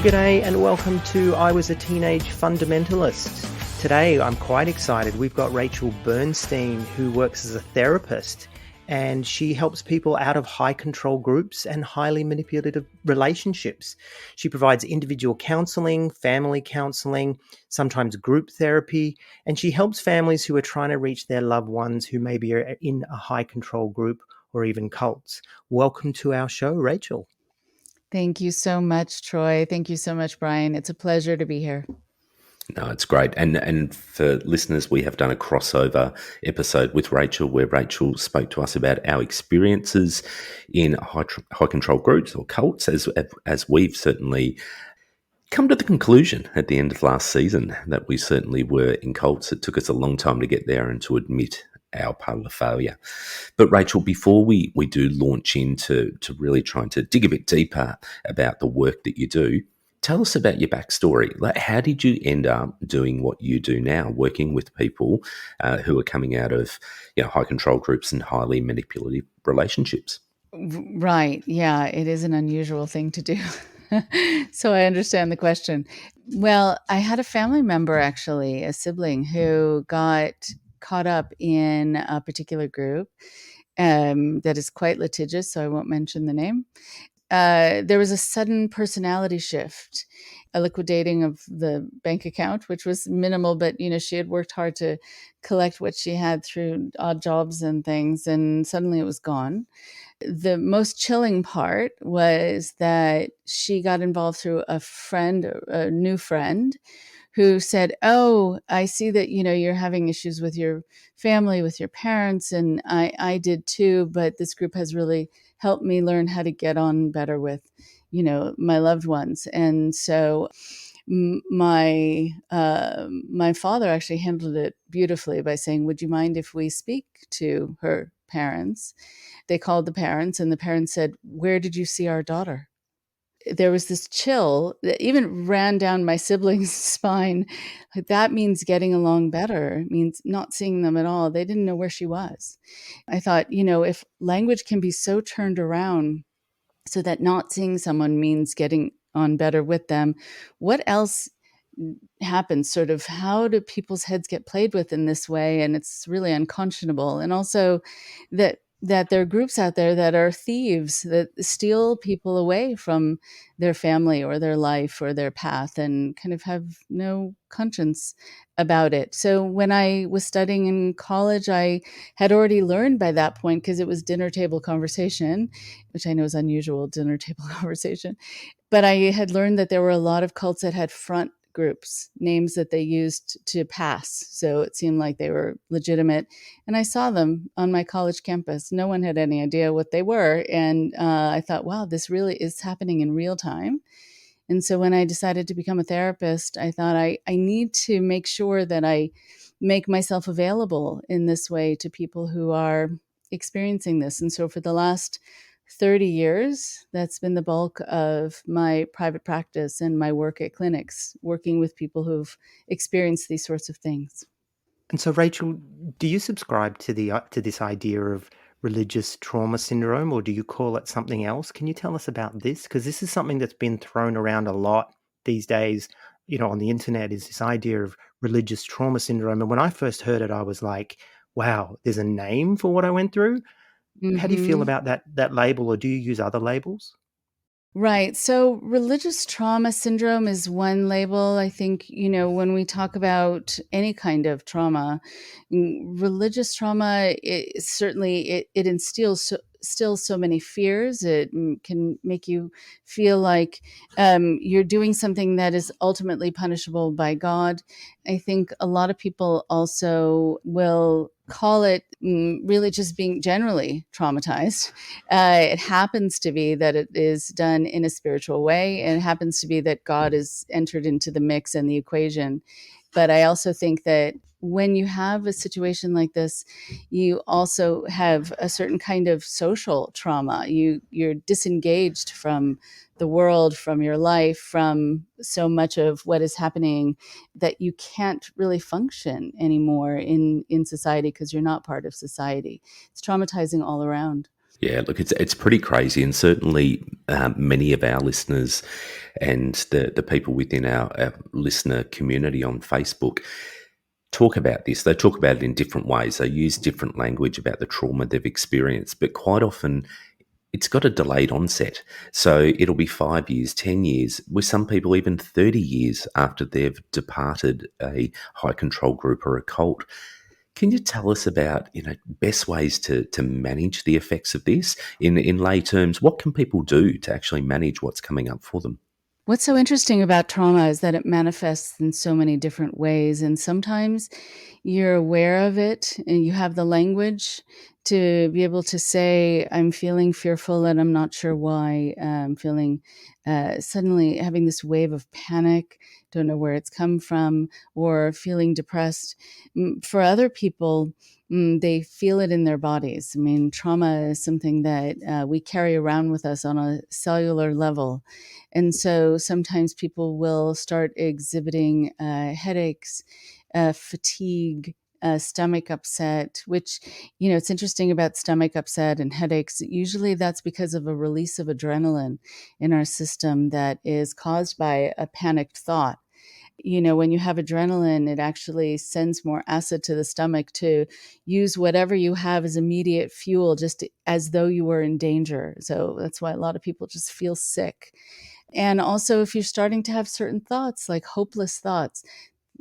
g'day and welcome to I Was a Teenage Fundamentalist. Today I'm quite excited. We've got Rachel Bernstein, who works as a therapist, and she helps people out of high control groups and highly manipulative relationships. She provides individual counseling, family counseling, sometimes group therapy, and she helps families who are trying to reach their loved ones who maybe are in a high control group or even cults. Welcome to our show, Rachel. Thank you so much, Troy. Thank you so much, Brian. It's a pleasure to be here. No, it's great. And for listeners, we have done a crossover episode with Rachel where Rachel spoke to us about our experiences in high control groups or cults, as we've certainly come to the conclusion at the end of last season that we certainly were in cults. It took us a long time to get there and to admit our part of the failure. But Rachel, before we do launch into really trying to dig a bit deeper about the work that you do, tell us about your backstory. Like, how did you end up doing what you do now, working with people who are coming out of high control groups and highly manipulative relationships? Right. Yeah, it is an unusual thing to do. So I understand the question. Well, I had a family member, actually, a sibling, who got caught up in a particular group that is quite litigious, so I won't mention the name. There was a sudden personality shift, a liquidating of the bank account, which was minimal, but she had worked hard to collect what she had through odd jobs and things, and suddenly it was gone. The most chilling part was that she got involved through a new friend, who said, "Oh, I see that, you're having issues with your family, with your parents, and I did too, but this group has really helped me learn how to get on better with, my loved ones." And so my father actually handled it beautifully by saying, "Would you mind if we speak to her parents?" They called the parents, and the parents said, "Where did you see our daughter?" There was this chill that even ran down my siblings' spine. Like, that means getting along better. It means not seeing them at all. They didn't know where she was. I thought, if language can be so turned around so that not seeing someone means getting on better with them, what else happens? Sort of, how do people's heads get played with in this way? And it's really unconscionable. And also that there are groups out there that are thieves that steal people away from their family or their life or their path and kind of have no conscience about it. So when I was studying in college, I had already learned by that point, because it was dinner table conversation, which I know is unusual, dinner table conversation. But I had learned that there were a lot of cults that had front groups, names that they used to pass. So it seemed like they were legitimate. And I saw them on my college campus. No one had any idea what they were. And I thought, wow, this really is happening in real time. And so when I decided to become a therapist, I thought I need to make sure that I make myself available in this way to people who are experiencing this. And so for the last 30 years, that's been the bulk of my private practice and my work at clinics, working with people who've experienced these sorts of things. And so, Rachel, do you subscribe to this idea of religious trauma syndrome, or do you call it something else? Can you tell us about this? Because this is something that's been thrown around a lot these days, on the internet, is this idea of religious trauma syndrome. And when I first heard it, I was like, wow, there's a name for what I went through. Mm-hmm. How do you feel about that label, or do you use other labels? Right. So religious trauma syndrome is one label. I think, when we talk about any kind of trauma, religious trauma, it instills still so many fears. It can make you feel like you're doing something that is ultimately punishable by God. I think a lot of people also will call it really just being generally traumatized. It happens to be that it is done in a spiritual way, and it happens to be that God is entered into the mix and the equation. But I also think that when you have a situation like this, you also have a certain kind of social trauma. You're disengaged from the world, from your life, from so much of what is happening, that you can't really function anymore in society because you're not part of society. It's traumatizing all around. Yeah, look, it's pretty crazy, and certainly many of our listeners and the people within our listener community on Facebook talk about this. They talk about it in different ways. They use different language about the trauma they've experienced, but quite often it's got a delayed onset. So it'll be 5 years, 10 years, with some people even 30 years after they've departed a high control group or a cult. Can you tell us about, best ways to manage the effects of this? In lay terms, what can people do to actually manage what's coming up for them? What's so interesting about trauma is that it manifests in so many different ways. And sometimes you're aware of it and you have the language to be able to say, I'm feeling fearful and I'm not sure why. I'm feeling suddenly having this wave of panic, don't know where it's come from, or feeling depressed. For other people, they feel it in their bodies. I mean, trauma is something that we carry around with us on a cellular level. And so sometimes people will start exhibiting headaches, fatigue, stomach upset, which, it's interesting about stomach upset and headaches. Usually that's because of a release of adrenaline in our system that is caused by a panicked thought. When you have adrenaline, it actually sends more acid to the stomach to use whatever you have as immediate fuel, just as though you were in danger. So that's why a lot of people just feel sick. And also, if you're starting to have certain thoughts, like hopeless thoughts,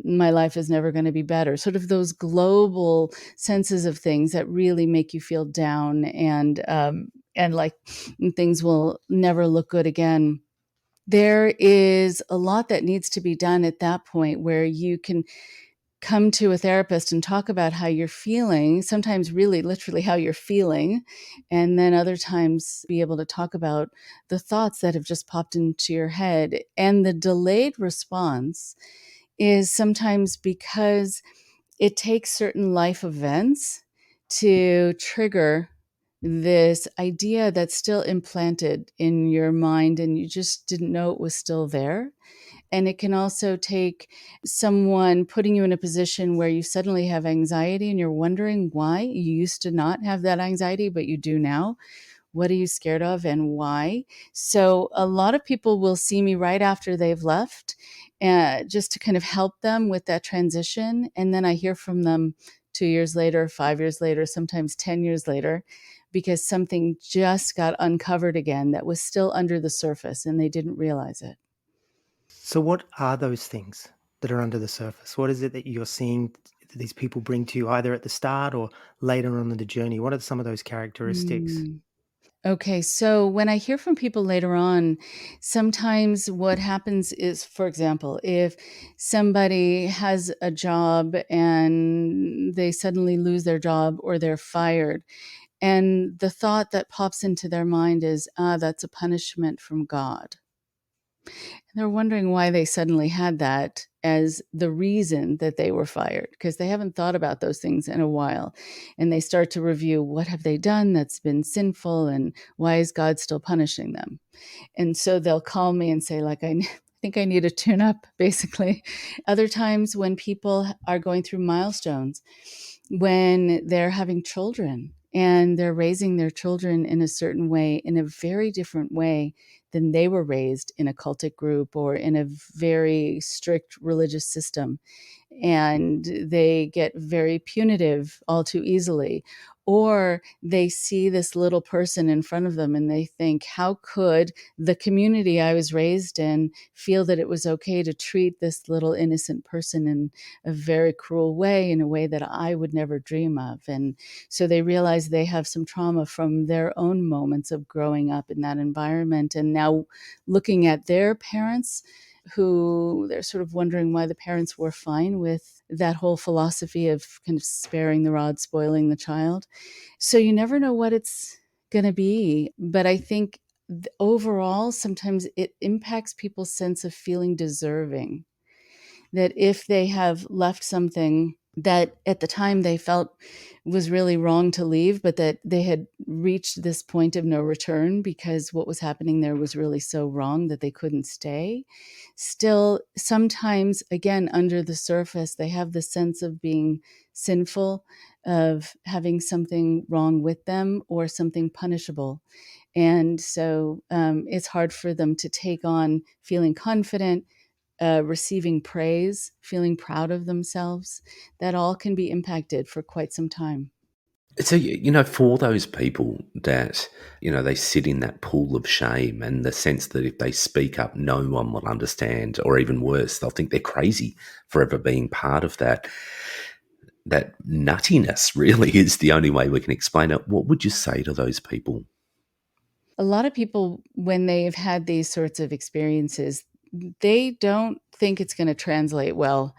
my life is never going to be better, sort of those global senses of things that really make you feel down and like things will never look good again. There is a lot that needs to be done at that point where you can come to a therapist and talk about how you're feeling, sometimes really literally how you're feeling, and then other times be able to talk about the thoughts that have just popped into your head. And the delayed response is sometimes because it takes certain life events to trigger this idea that's still implanted in your mind and you just didn't know it was still there. And it can also take someone putting you in a position where you suddenly have anxiety and you're wondering why. You used to not have that anxiety, but you do now. What are you scared of and why? So a lot of people will see me right after they've left, just to kind of help them with that transition. And then I hear from them 2 years later, 5 years later, sometimes 10 years later, because something just got uncovered again that was still under the surface and they didn't realize it. So, what are those things that are under the surface? What is it that you're seeing that these people bring to you either at the start or later on in the journey? What are some of those characteristics? Mm. Okay, so when I hear from people later on, sometimes what happens is, for example, if somebody has a job and they suddenly lose their job or they're fired, and the thought that pops into their mind is, that's a punishment from God. And they're wondering why they suddenly had that as the reason that they were fired because they haven't thought about those things in a while. And they start to review what have they done that's been sinful and why is God still punishing them? And so they'll call me and say, like, think I need a tune up, basically. Other times when people are going through milestones, when they're having children and they're raising their children in a certain way, in a very different way than they were raised in a cultic group or in a very strict religious system. And they get very punitive all too easily. Or they see this little person in front of them and they think, how could the community I was raised in feel that it was okay to treat this little innocent person in a very cruel way, in a way that I would never dream of? And so they realize they have some trauma from their own moments of growing up in that environment. And now looking at their parents, who they're sort of wondering why the parents were fine with that whole philosophy of kind of sparing the rod, spoiling the child. So you never know what it's going to be. But I think overall, sometimes it impacts people's sense of feeling deserving. That if they have left something that at the time they felt was really wrong to leave, but that they had reached this point of no return because what was happening there was really so wrong that they couldn't stay. Still, sometimes, again, under the surface, they have the sense of being sinful, of having something wrong with them or something punishable. And so it's hard for them to take on feeling confident, receiving praise, feeling proud of themselves. That all can be impacted for quite some time. So, for those people that, they sit in that pool of shame and the sense that if they speak up, no one will understand, or even worse, they'll think they're crazy for ever being part of that nuttiness really is the only way we can explain it. What would you say to those people? A lot of people, when they've had these sorts of experiences, they don't think it's going to translate well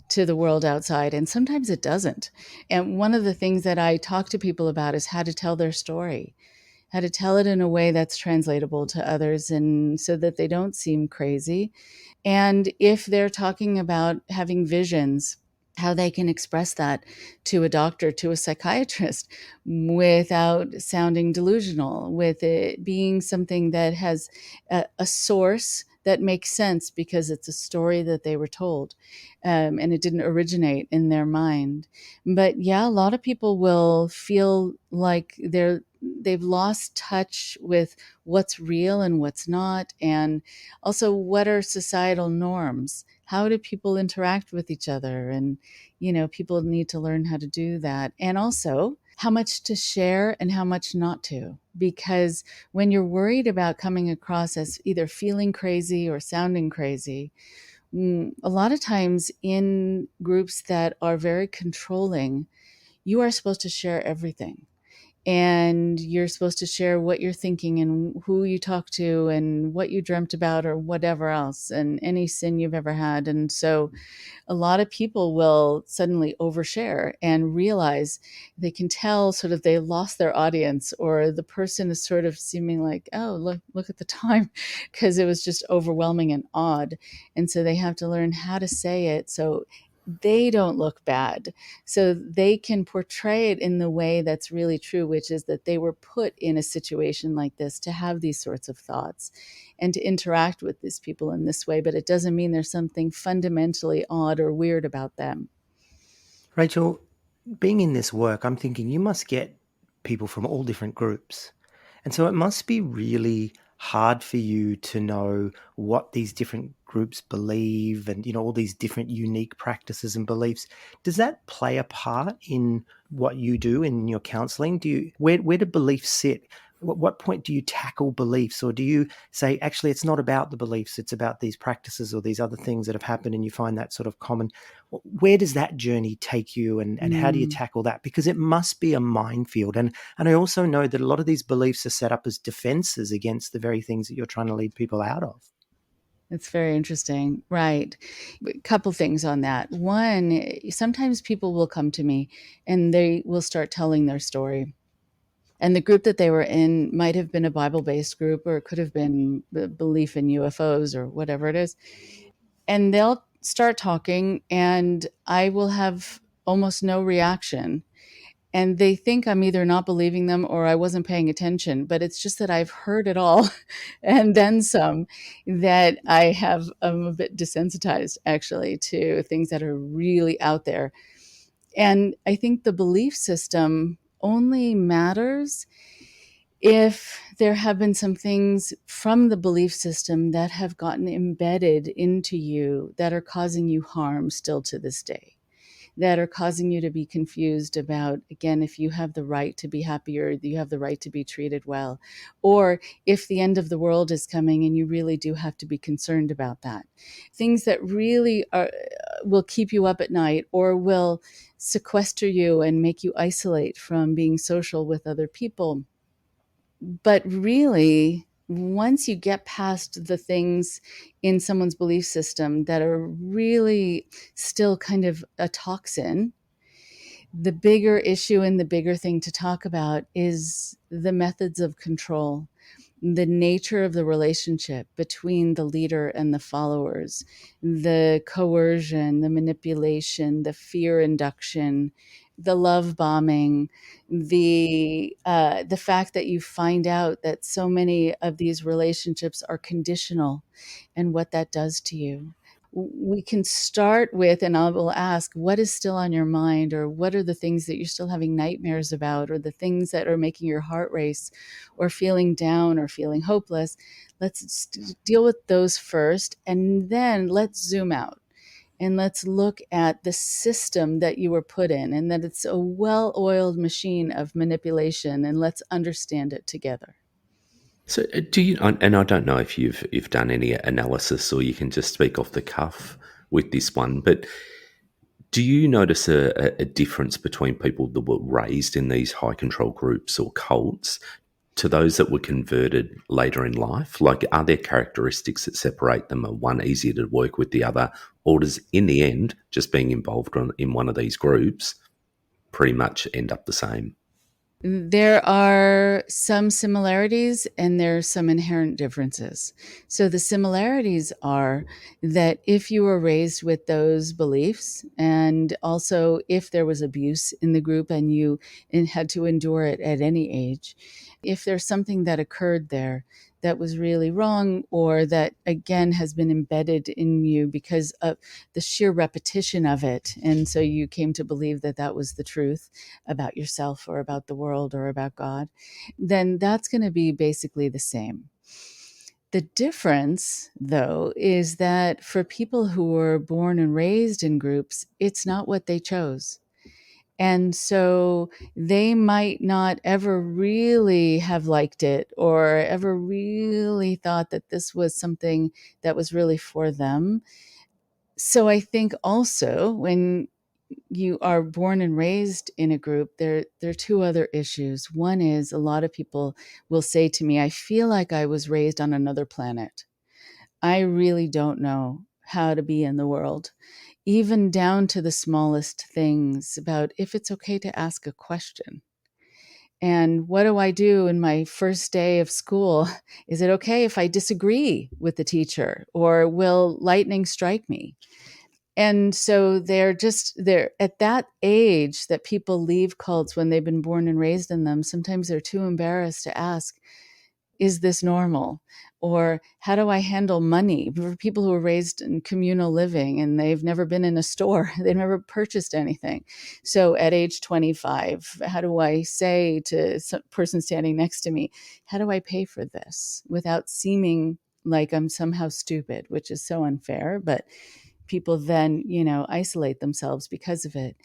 to the world outside. And sometimes it doesn't. And one of the things that I talk to people about is how to tell their story, how to tell it in a way that's translatable to others and so that they don't seem crazy. And if they're talking about having visions, how they can express that to a doctor, to a psychiatrist, without sounding delusional, with it being something that has a source that makes sense because it's a story that they were told, and it didn't originate in their mind. But yeah, a lot of people will feel like they've lost touch with what's real and what's not, and also what are societal norms. How do people interact with each other? And people need to learn how to do that. And also how much to share and how much not to. Because when you're worried about coming across as either feeling crazy or sounding crazy, a lot of times in groups that are very controlling, you are supposed to share everything. And you're supposed to share what you're thinking and who you talk to and what you dreamt about or whatever else and any sin you've ever had. And so a lot of people will suddenly overshare and realize they can tell sort of they lost their audience, or the person is sort of seeming like, oh, look at the time, because it was just overwhelming and odd. And so they have to learn how to say it so they don't look bad, so they can portray it in the way that's really true, which is that they were put in a situation like this to have these sorts of thoughts and to interact with these people in this way. But it doesn't mean there's something fundamentally odd or weird about them. Rachel, being in this work, I'm thinking you must get people from all different groups. And so it must be really hard for you to know what these different groups believe and, all these different unique practices and beliefs. Does that play a part in what you do in your counseling? Where do beliefs sit? What point do you tackle beliefs, or do you say, actually, it's not about the beliefs, it's about these practices or these other things that have happened, and you find that sort of common? Where does that journey take you, and how do you tackle that? Because it must be a minefield. And I also know that a lot of these beliefs are set up as defenses against the very things that you're trying to lead people out of. It's very interesting. Right. A couple things on that. One, sometimes people will come to me and they will start telling their story. And the group that they were in might have been a Bible-based group, or it could have been belief in UFOs or whatever it is. And they'll start talking and I will have almost no reaction. And they think I'm either not believing them or I wasn't paying attention. But it's just that I've heard it all and then some, that I'm a bit desensitized actually to things that are really out there. And I think the belief system only matters if there have been some things from the belief system that have gotten embedded into you that are causing you harm still to this day, that are causing you to be confused about, again, if you have the right to be happy or you have the right to be treated well, or if the end of the world is coming and you really do have to be concerned about that. Things that really will keep you up at night or will sequester you and make you isolate from being social with other people. But really, once you get past the things in someone's belief system that are really still kind of a toxin, the bigger issue and the bigger thing to talk about is the methods of control. the nature of the relationship between the leader and the followers, the coercion, the manipulation, the fear induction, the love bombing, the fact that you find out that so many of these relationships are conditional and what that does to you. We can start with, and I will ask, what is still on your mind, or what are the things that you're still having nightmares about, or the things that are making your heart race, or feeling down, or feeling hopeless. Let's deal with those first, and then let's zoom out and let's look at the system that you were put in, and that it's a well-oiled machine of manipulation, and let's understand it together. So, do you? And I don't know if you've done any analysis, or you can just speak off the cuff with this one. But do you notice a difference between people that were raised in these high control groups or cults to those that were converted later in life? Like, are there characteristics that separate them? Are one easier to work with the other, or does, in the end, just being involved in one of these groups pretty much end up the same? There are some similarities and there are some inherent differences. So the similarities are that if you were raised with those beliefs, and also if there was abuse in the group and you had to endure it at any age, if there's something that occurred there that was really wrong, or that again has been embedded in you because of the sheer repetition of it, and so you came to believe that that was the truth about yourself or about the world or about God, then that's going to be basically the same. The difference, though, is that for people who were born and raised in groups, it's not what they chose. And so they might not ever really have liked it, or ever really thought that this was something that was really for them. So I think also when you are born and raised in a group, there are two other issues. One is, a lot of people will say to me, I feel like I was raised on another planet. I really don't know how to be in the world, even down to the smallest things about if it's okay to ask a question. And what do I do in my first day of school? Is it okay if I disagree with the teacher, or will lightning strike me? And so they're at that age that people leave cults when they've been born and raised in them. Sometimes they're too embarrassed to ask, is this normal? Or how do I handle money? For people who are raised in communal living and they've never been in a store, they've never purchased anything. So at age 25, how do I say to some person standing next to me, how do I pay for this without seeming like I'm somehow stupid, which is so unfair, but people then, isolate themselves because of it.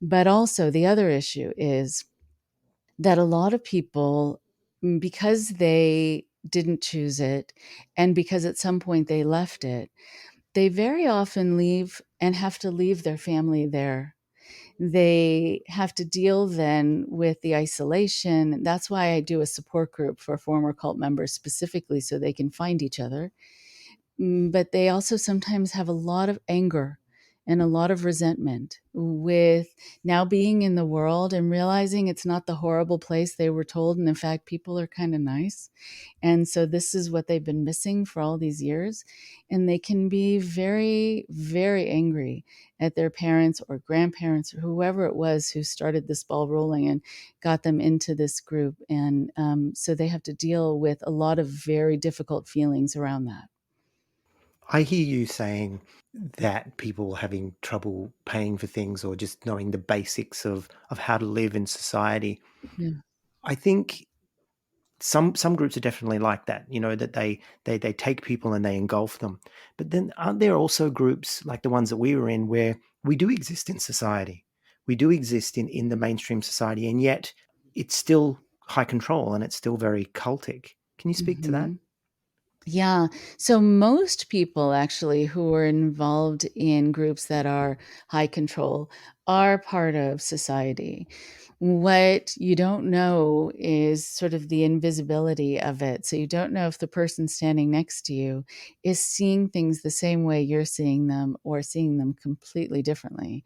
But also the other issue is that a lot of people, because they didn't choose it, and because at some point they left it, they very often leave and have to leave their family there. They have to deal then with the isolation. That's why I do a support group for former cult members specifically, so they can find each other. But they also sometimes have a lot of anger and a lot of resentment with now being in the world and realizing it's not the horrible place they were told. And in fact, people are kind of nice. And so this is what they've been missing for all these years. And they can be very, very angry at their parents or grandparents or whoever it was who started this ball rolling and got them into this group. And so they have to deal with a lot of very difficult feelings around that. I hear you saying that people having trouble paying for things or just knowing the basics of how to live in society. Yeah. I think some groups are definitely like that, that they take people and they engulf them. But then aren't there also groups like the ones that we were in where we do exist in society? We do exist in the mainstream society, and yet it's still high control and it's still very cultic. Can you speak to that? Mhm. Yeah. So most people actually who are involved in groups that are high control are part of society. What you don't know is sort of the invisibility of it. So you don't know if the person standing next to you is seeing things the same way you're seeing them, or seeing them completely differently.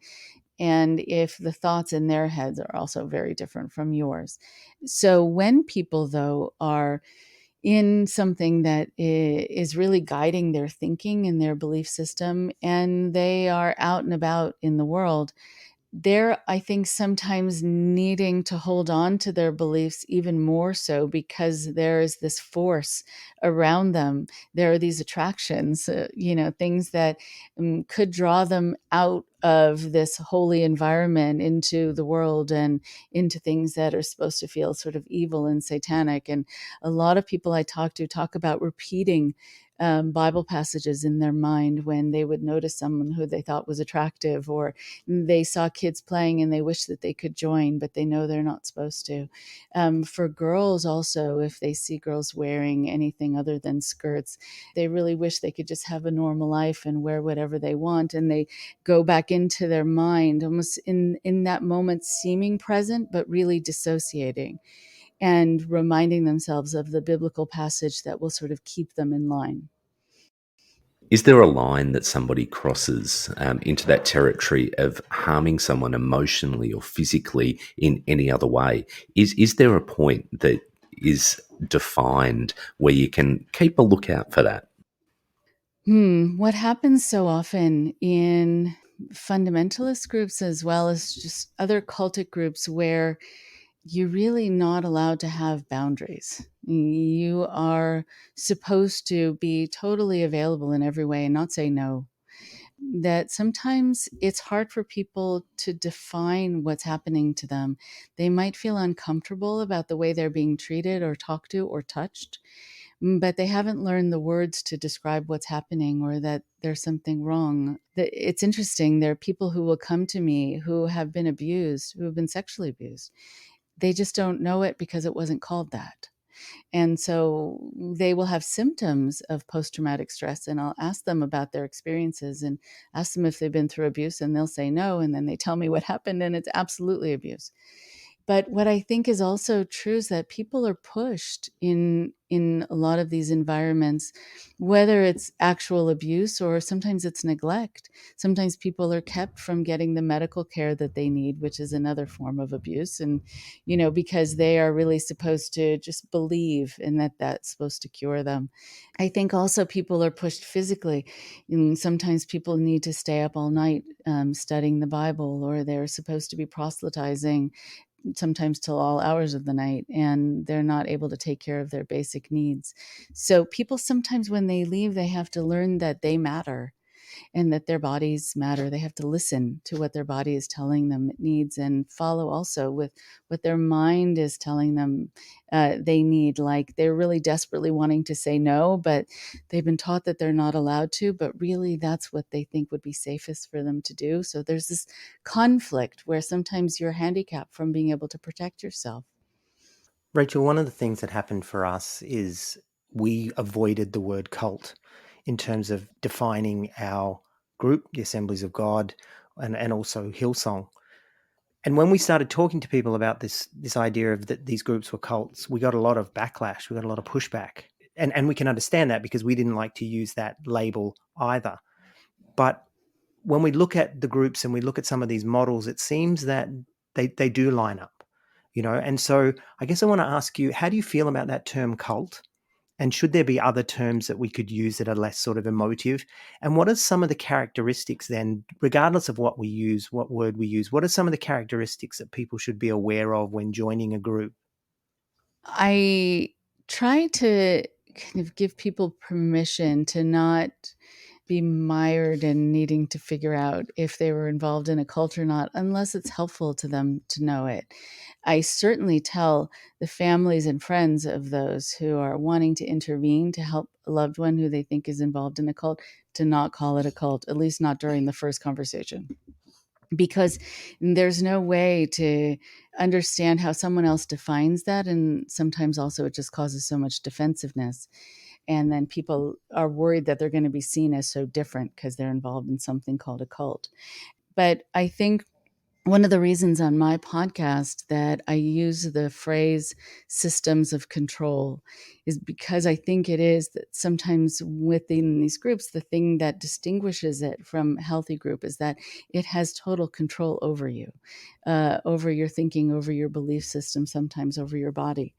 And if the thoughts in their heads are also very different from yours. So when people, though, are in something that is really guiding their thinking and their belief system, and they are out and about in the world, they're, I think, sometimes needing to hold on to their beliefs even more so because there is this force around them. There are these attractions, things that could draw them out of this holy environment into the world and into things that are supposed to feel sort of evil and satanic. And a lot of people I talk to talk about repeating Bible passages in their mind when they would notice someone who they thought was attractive, or they saw kids playing and they wish that they could join, but they know they're not supposed to. For girls also, if they see girls wearing anything other than skirts, they really wish they could just have a normal life and wear whatever they want. And they go back into their mind, almost in that moment, seeming present, but really dissociating and reminding themselves of the biblical passage that will sort of keep them in line. Is there a line that somebody crosses into that territory of harming someone emotionally or physically in any other way? Is there a point that is defined where you can keep a lookout for that? What happens so often in fundamentalist groups as well as just other cultic groups where you're really not allowed to have boundaries. You are supposed to be totally available in every way and not say no. That sometimes it's hard for people to define what's happening to them. They might feel uncomfortable about the way they're being treated or talked to or touched, but they haven't learned the words to describe what's happening or that there's something wrong. It's interesting. There are people who will come to me who have been abused, who have been sexually abused. They just don't know it because it wasn't called that. And so they will have symptoms of post-traumatic stress, and I'll ask them about their experiences and ask them if they've been through abuse, and they'll say no. And then they tell me what happened, and it's absolutely abuse. But what I think is also true is that people are pushed in a lot of these environments, whether it's actual abuse or sometimes it's neglect. Sometimes people are kept from getting the medical care that they need, which is another form of abuse. And, because they are really supposed to just believe in that that's supposed to cure them. I think also people are pushed physically. Sometimes people need to stay up all night studying the Bible, or they're supposed to be proselytizing sometimes till all hours of the night, and they're not able to take care of their basic needs. So people sometimes when they leave, they have to learn that they matter and that their bodies matter. They have to listen to what their body is telling them it needs and follow also with what their mind is telling them they need. Like they're really desperately wanting to say no, but they've been taught that they're not allowed to, but really that's what they think would be safest for them to do. So there's this conflict where sometimes you're handicapped from being able to protect yourself. Rachel, one of the things that happened for us is we avoided the word cult in terms of defining our group, the Assemblies of God, and also Hillsong. And when we started talking to people about this idea of that these groups were cults, we got a lot of backlash. We got a lot of pushback. And we can understand that because we didn't like to use that label either. But when we look at the groups and we look at some of these models, it seems that they do line up, And so I guess I want to ask you, how do you feel about that term cult? And should there be other terms that we could use that are less sort of emotive? And what are some of the characteristics then, regardless of what we use, what word we use, what are some of the characteristics that people should be aware of when joining a group? I try to kind of give people permission to not be mired in needing to figure out if they were involved in a cult or not, unless it's helpful to them to know it. I certainly tell the families and friends of those who are wanting to intervene to help a loved one who they think is involved in a cult to not call it a cult, at least not during the first conversation. Because there's no way to understand how someone else defines that. And sometimes also it just causes so much defensiveness. And then people are worried that they're going to be seen as so different because they're involved in something called a cult. But I think one of the reasons on my podcast that I use the phrase systems of control is because I think it is that sometimes within these groups, the thing that distinguishes it from a healthy group is that it has total control over you, over your thinking, over your belief system, sometimes over your body.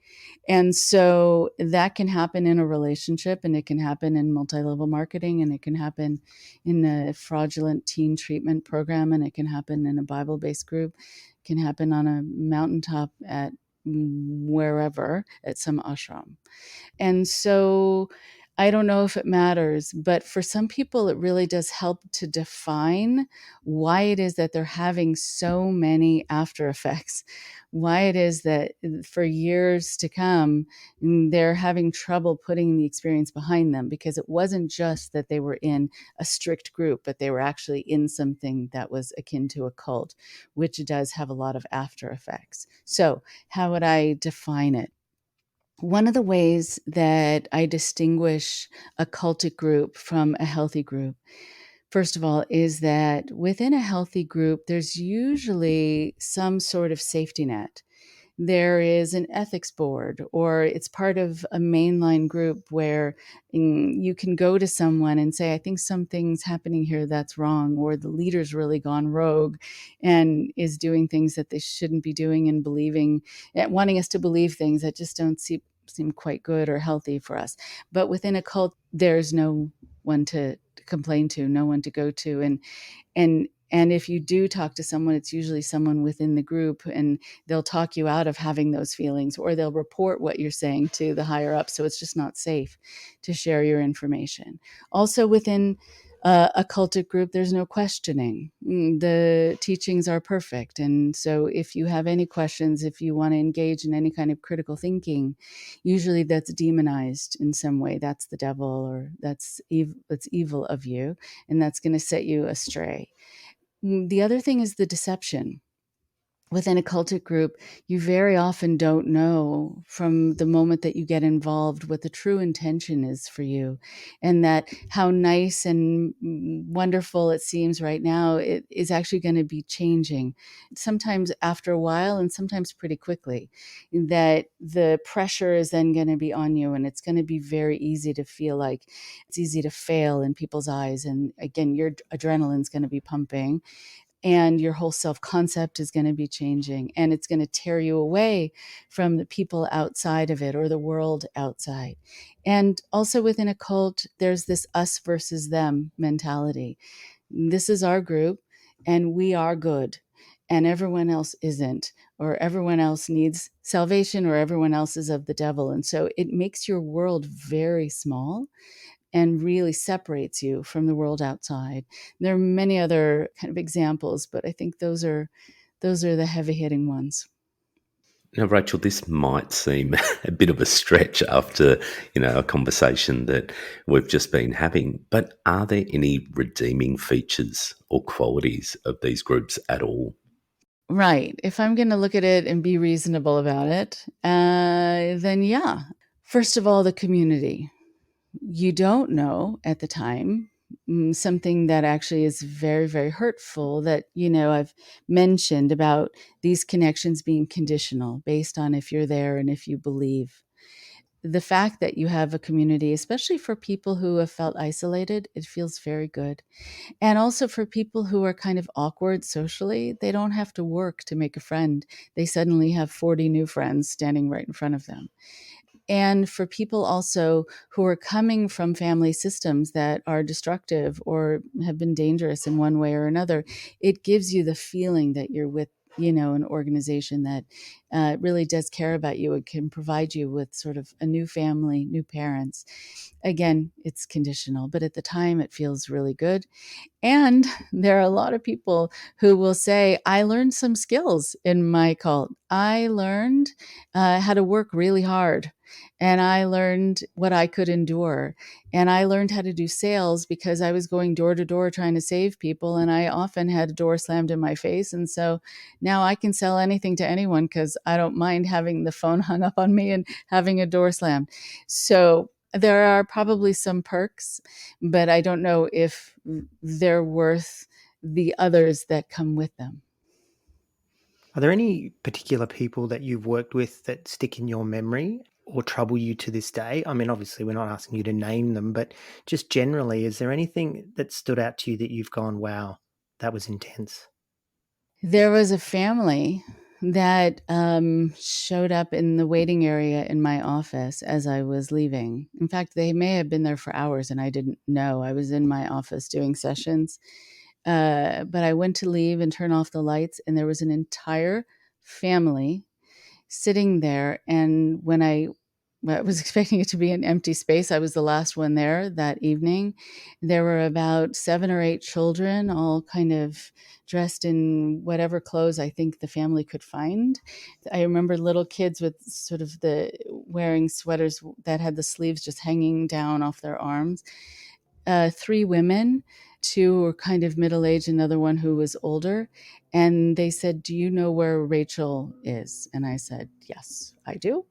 And so that can happen in a relationship, and it can happen in multi-level marketing, and it can happen in a fraudulent teen treatment program, and it can happen in a Bible-based group. It can happen on a mountaintop at wherever, at some ashram. And so I don't know if it matters, but for some people, it really does help to define why it is that they're having so many after effects, why it is that for years to come, they're having trouble putting the experience behind them, because it wasn't just that they were in a strict group, but they were actually in something that was akin to a cult, which does have a lot of after effects. So how would I define it? One of the ways that I distinguish a cultic group from a healthy group, first of all, is that within a healthy group, there's usually some sort of safety net. There is an ethics board, or it's part of a mainline group where you can go to someone and say, I think something's happening here that's wrong, or the leader's really gone rogue and is doing things that they shouldn't be doing, and wanting us to believe things that just don't seem quite good or healthy for us. But within a cult, there's no one to complain to, no one to go to. And if you do talk to someone, it's usually someone within the group, and they'll talk you out of having those feelings, or they'll report what you're saying to the higher up. So it's just not safe to share your information. Also within a cultic group, there's no questioning. The teachings are perfect. And so if you have any questions, if you want to engage in any kind of critical thinking, usually that's demonized in some way. That's the devil, or that's evil of you, and that's going to set you astray. The other thing is the deception. Within a cultic group, you very often don't know from the moment that you get involved what the true intention is for you, and that how nice and wonderful it seems right now, it is actually going to be changing, sometimes after a while and sometimes pretty quickly. That the pressure is then going to be on you, and it's going to be very easy to feel like it's easy to fail in people's eyes. And again, your adrenaline's going to be pumping, and your whole self-concept is going to be changing, and it's going to tear you away from the people outside of it, or the world outside. And also within a cult, there's this us versus them mentality. This is our group, and we are good, and everyone else isn't, or everyone else needs salvation, or everyone else is of the devil. And so it makes your world very small and really separates you from the world outside. There are many other kind of examples, but I think those are the heavy hitting ones. Now, Rachel, this might seem a bit of a stretch after, a conversation that we've just been having, but are there any redeeming features or qualities of these groups at all? Right. If I'm going to look at it and be reasonable about it, then yeah. First of all, the community. You don't know at the time something that actually is very, very hurtful that, I've mentioned about these connections being conditional based on if you're there and if you believe. The fact that you have a community, especially for people who have felt isolated, it feels very good. And also for people who are kind of awkward socially, they don't have to work to make a friend. They suddenly have 40 new friends standing right in front of them. And for people also who are coming from family systems that are destructive or have been dangerous in one way or another, it gives you the feeling that you're with, an organization that really does care about you and can provide you with sort of a new family, new parents. Again, it's conditional, but at the time it feels really good. And there are a lot of people who will say, I learned some skills in my cult. I learned how to work really hard. And I learned what I could endure. And I learned how to do sales because I was going door to door trying to save people. And I often had a door slammed in my face. And so now I can sell anything to anyone because I don't mind having the phone hung up on me and having a door slammed. So there are probably some perks, but I don't know if they're worth the others that come with them. Are there any particular people that you've worked with that stick in your memory or trouble you to this day? I mean, obviously, we're not asking you to name them, but just generally, is there anything that stood out to you that you've gone, wow, that was intense? There was a family that showed up in the waiting area in my office as I was leaving. In fact, they may have been there for hours and I didn't know. I was in my office doing sessions. But I went to leave and turn off the lights, and there was an entire family sitting there. And when I was expecting it to be an empty space, I was the last one there that evening. There were about 7 or 8 children, all kind of dressed in whatever clothes I think the family could find. I remember little kids with sort of the wearing sweaters that had the sleeves just hanging down off their arms. 3 women, 2 were kind of middle-aged, another one who was older, and they said, "Do you know where Rachel is?" And I said, "Yes, I do."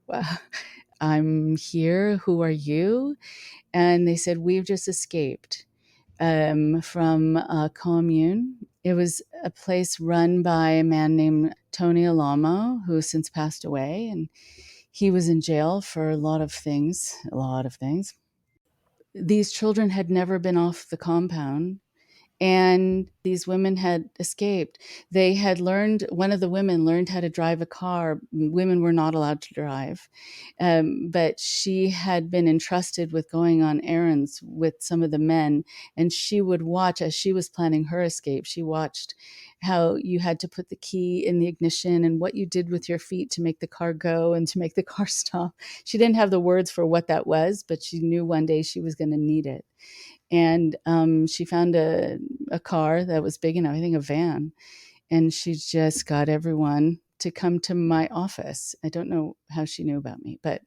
"I'm here. Who are you?" And they said, "We've just escaped from a commune." It was a place run by a man named Tony Alamo, who has since passed away, and he was in jail for a lot of things, a lot of things. These children had never been off the compound, and these women had escaped. They had learned, one of the women learned how to drive a car. Women were not allowed to drive. But she had been entrusted with going on errands with some of the men. And she would watch, as she was planning her escape, she watched how you had to put the key in the ignition and what you did with your feet to make the car go and to make the car stop. She didn't have the words for what that was, but she knew one day she was going to need it. And she found a car that was big enough, I think a van, and she just got everyone to come to my office. I don't know how she knew about me, but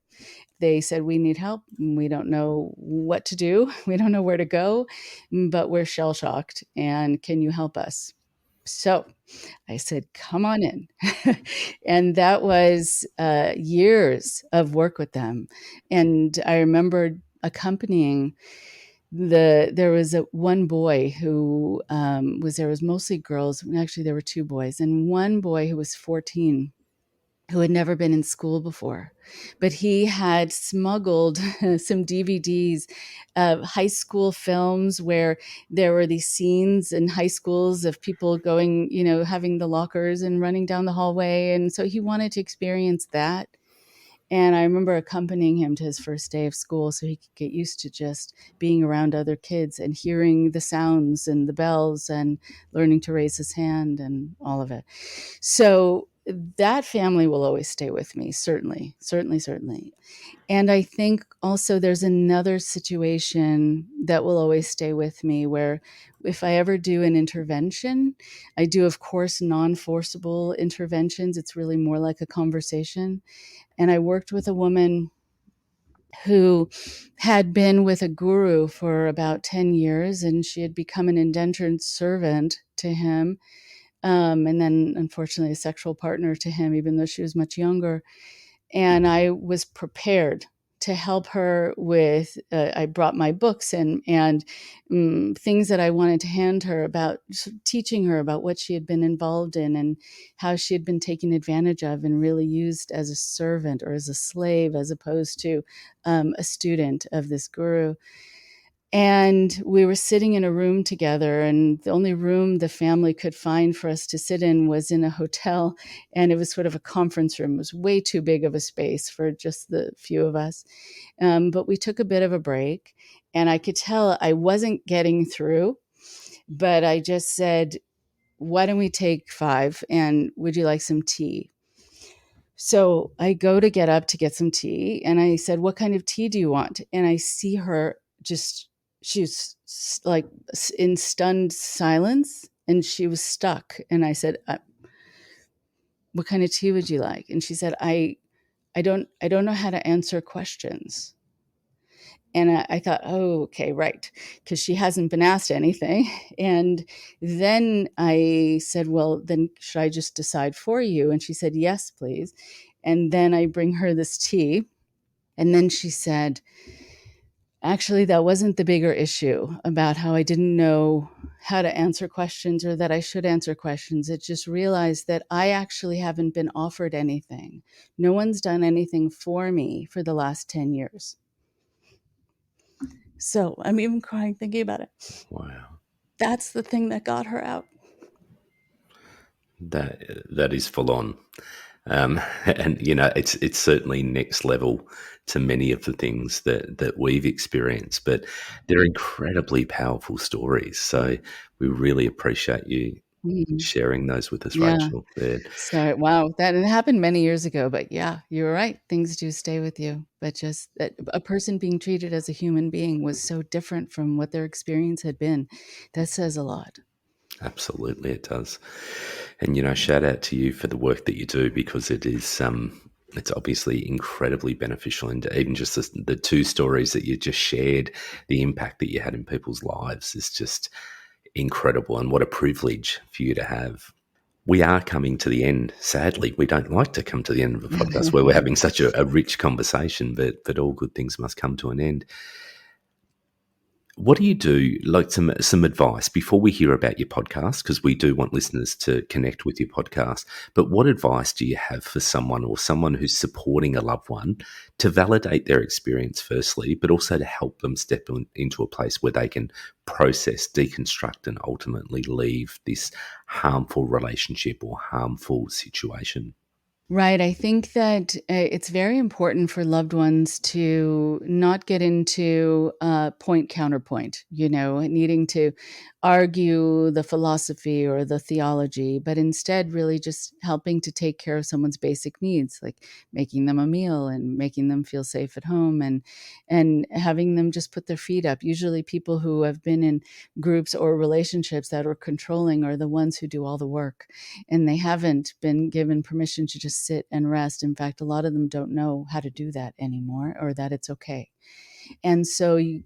they said, "We need help. We don't know what to do. We don't know where to go, but we're shell shocked. And can you help us?" So I said, "Come on in." And that was years of work with them. And I remember accompanying there was one boy who was there. It was mostly girls. Actually, there were 2 boys, and one boy who was 14, who had never been in school before, but he had smuggled some DVDs of high school films where there were these scenes in high schools of people going, having the lockers and running down the hallway. And so he wanted to experience that. And I remember accompanying him to his first day of school so he could get used to just being around other kids and hearing the sounds and the bells and learning to raise his hand and all of it. So that family will always stay with me, certainly, certainly, certainly. And I think also there's another situation that will always stay with me where if I ever do an intervention, I do, of course, non-forcible interventions. It's really more like a conversation. And I worked with a woman who had been with a guru for about 10 years, and she had become an indentured servant to him. And then, unfortunately, a sexual partner to him, even though she was much younger. And I was prepared to help her with, I brought my books and things that I wanted to hand her about teaching her about what she had been involved in and how she had been taken advantage of and really used as a servant or as a slave, as opposed to a student of this guru. And we were sitting in a room together, and the only room the family could find for us to sit in was in a hotel. And it was sort of a conference room. It was way too big of a space for just the few of us. But we took a bit of a break, and I could tell I wasn't getting through, but I just said, "Why don't we take 5? And would you like some tea?" So I go to get up to get some tea, and I said, "What kind of tea do you want?" And I see her just, she's like in stunned silence, and she was stuck. And I said, "What kind of tea would you like?" And she said, I don't know how to answer questions." And I thought, "Oh, okay, right," because she hasn't been asked anything. And then I said, "Well, then should I just decide for you?" And she said, "Yes, please." And then I bring her this tea. And then she said, Actually, that wasn't the bigger issue about how I didn't know how to answer questions or that I should answer questions. It just realized that I actually haven't been offered anything. No one's done anything for me for the last 10 years. So I'm even crying thinking about it. Wow. That's the thing that got her out. That is full on. And it's certainly next level to many of the things that we've experienced, but they're incredibly powerful stories. So we really appreciate you Mhm. sharing those with us, Yeah. Rachel. So, wow, that it happened many years ago, but yeah, you were right. Things do stay with you. But just that a person being treated as a human being was so different from what their experience had been. That says a lot. Absolutely, it does. And shout out to you for the work that you do, because it's obviously incredibly beneficial. And even just the two stories that you just shared, the impact that you had in people's lives is just incredible. And what a privilege for you to have. We are coming to the end. Sadly, we don't like to come to the end of a podcast where we're having such a rich conversation, but all good things must come to an end. What do you do, like some advice before we hear about your podcast, because we do want listeners to connect with your podcast, but what advice do you have for someone who's supporting a loved one to validate their experience firstly, but also to help them step into a place where they can process, deconstruct, and ultimately leave this harmful relationship or harmful situation? Right. I think that it's very important for loved ones to not get into point counterpoint, needing to argue the philosophy or the theology, but instead really just helping to take care of someone's basic needs, like making them a meal and making them feel safe at home and having them just put their feet up. Usually people who have been in groups or relationships that are controlling are the ones who do all the work, and they haven't been given permission to just sit and rest. In fact, a lot of them don't know how to do that anymore, or that it's okay. And so you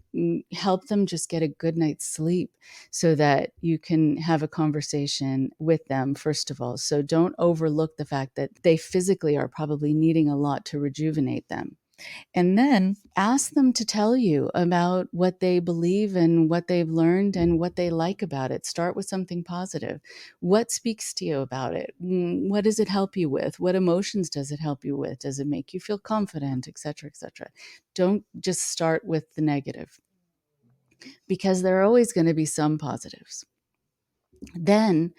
help them just get a good night's sleep so that you can have a conversation with them, first of all. So don't overlook the fact that they physically are probably needing a lot to rejuvenate them. And then ask them to tell you about what they believe and what they've learned and what they like about it. Start with something positive. What speaks to you about it? What does it help you with? What emotions does it help you with? Does it make you feel confident, et cetera, et cetera? Don't just start with the negative, because there are always going to be some positives. Then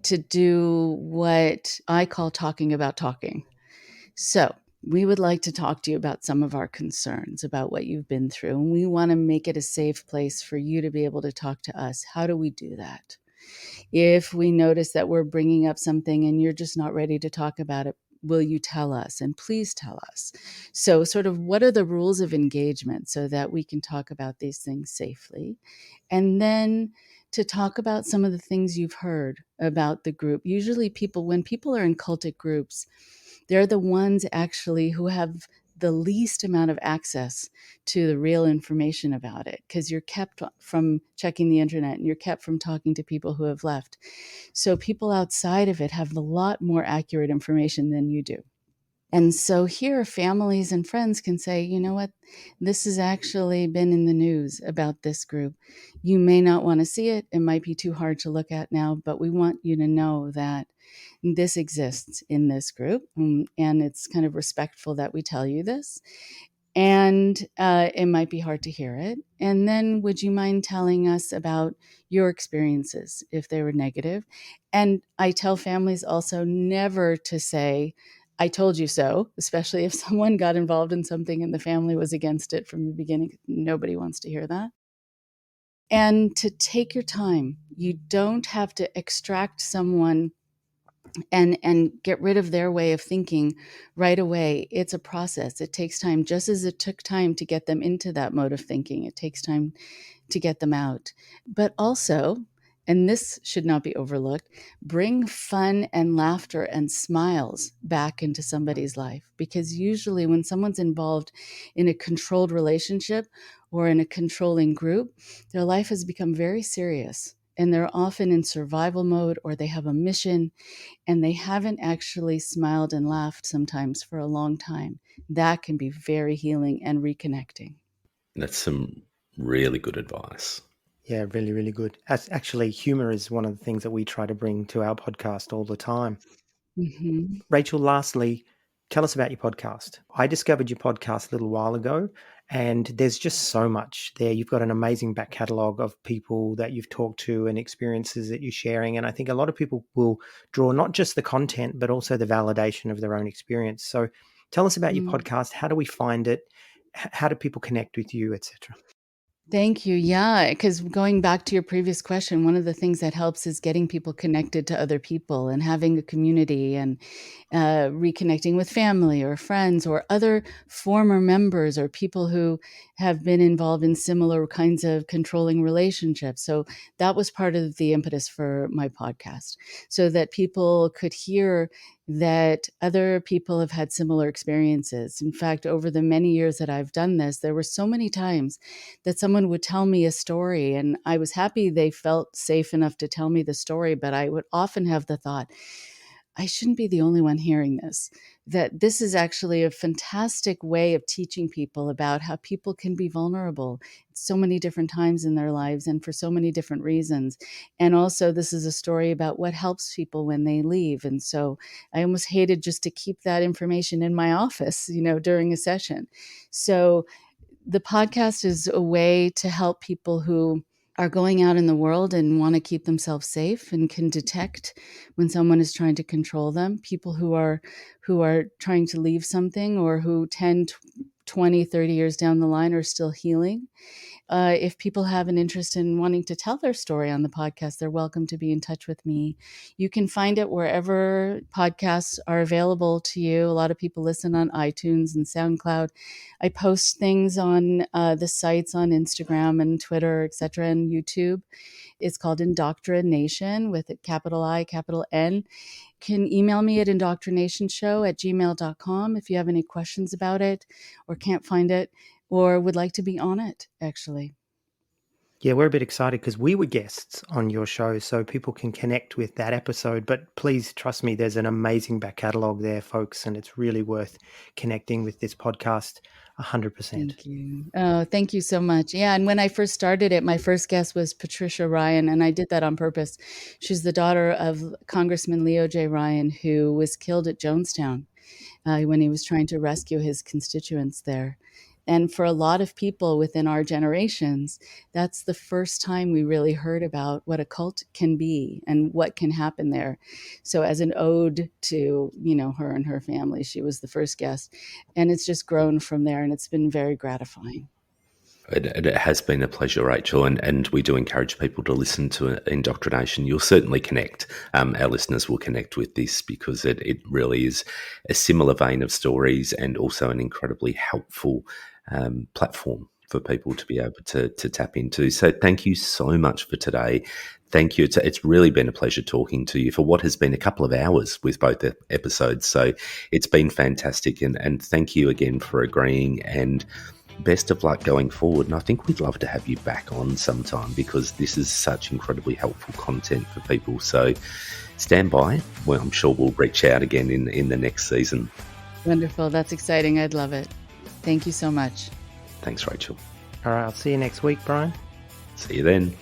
to do what I call talking about talking. So we would like to talk to you about some of our concerns about what you've been through. And we want to make it a safe place for you to be able to talk to us. How do we do that? If we notice that we're bringing up something and you're just not ready to talk about it, will you tell us? And please tell us. So, sort of, what are the rules of engagement so that we can talk about these things safely? And then to talk about some of the things you've heard about the group. Usually, when people are in cultic groups, they're the ones actually who have the least amount of access to the real information about it, because you're kept from checking the internet and you're kept from talking to people who have left. So people outside of it have a lot more accurate information than you do. And so here, families and friends can say, you know what, this has actually been in the news about this group. You may not want to see it. It might be too hard to look at now, but we want you to know that this exists in this group. And it's kind of respectful that we tell you this. And it might be hard to hear it. And then would you mind telling us about your experiences if they were negative? And I tell families also never to say, I told you so, especially if someone got involved in something and the family was against it from the beginning. Nobody wants to hear that. And to take your time. You don't have to extract someone and get rid of their way of thinking right away. It's a process. It takes time. Just as it took time to get them into that mode of thinking, it takes time to get them out. But also, and this should not be overlooked, bring fun and laughter and smiles back into somebody's life. Because usually when someone's involved in a controlled relationship or in a controlling group, their life has become very serious. And they're often in survival mode, or they have a mission, and they haven't actually smiled and laughed sometimes for a long time. That can be very healing and reconnecting. That's some really good advice. Yeah, really, really good. Actually, humor is one of the things that we try to bring to our podcast all the time. Mm-hmm. Rachel, lastly, tell us about your podcast. I discovered your podcast a little while ago, and there's just so much there. You've got an amazing back catalogue of people that you've talked to and experiences that you're sharing. And I think a lot of people will draw not just the content, but also the validation of their own experience. So tell us about your podcast. How do we find it? How do people connect with you, etc.? Thank you. Yeah, because going back to your previous question, one of the things that helps is getting people connected to other people and having a community and reconnecting with family or friends or other former members or people who have been involved in similar kinds of controlling relationships. So that was part of the impetus for my podcast, so that people could hear that other people have had similar experiences. In fact, over the many years that I've done this, there were so many times that someone would tell me a story, and I was happy they felt safe enough to tell me the story, but I would often have the thought, I shouldn't be the only one hearing this, that this is actually a fantastic way of teaching people about how people can be vulnerable at so many different times in their lives and for so many different reasons. And also, this is a story about what helps people when they leave. And so I almost hated just to keep that information in my office, during a session. So the podcast is a way to help people who are going out in the world and want to keep themselves safe and can detect when someone is trying to control them, people who are trying to leave something or who 10, 20, 30 years down the line are still healing. If people have an interest in wanting to tell their story on the podcast, they're welcome to be in touch with me. You can find it wherever podcasts are available to you. A lot of people listen on iTunes and SoundCloud. I post things on the sites on Instagram and Twitter, etc., and YouTube. It's called IndoctriNation with a capital I, capital N. Can email me at indoctrinationshow@gmail.com if you have any questions about it or can't find it or would like to be on it, actually. Yeah, we're a bit excited because we were guests on your show, so people can connect with that episode. But please trust me, there's an amazing back catalogue there, folks, and it's really worth connecting with this podcast 100%. Thank you. Oh, thank you so much. Yeah, and when I first started it, my first guest was Patricia Ryan, and I did that on purpose. She's the daughter of Congressman Leo J. Ryan, who was killed at Jonestown when he was trying to rescue his constituents there. And for a lot of people within our generations, that's the first time we really heard about what a cult can be and what can happen there. So as an ode to, her and her family, she was the first guest. And it's just grown from there, and it's been very gratifying. It has been a pleasure, Rachel, and we do encourage people to listen to Indoctrination. You'll certainly connect. Our listeners will connect with this because it really is a similar vein of stories and also an incredibly helpful platform for people to be able to tap into. So thank you so much for today. Thank you. It's really been a pleasure talking to you for what has been a couple of hours with both episodes. So it's been fantastic. And thank you again for agreeing, and best of luck going forward. And I think we'd love to have you back on sometime because this is such incredibly helpful content for people. So stand by. Well, I'm sure we'll reach out again in the next season. Wonderful. That's exciting. I'd love it. Thank you so much. Thanks, Rachel. All right, I'll see you next week, Brian. See you then.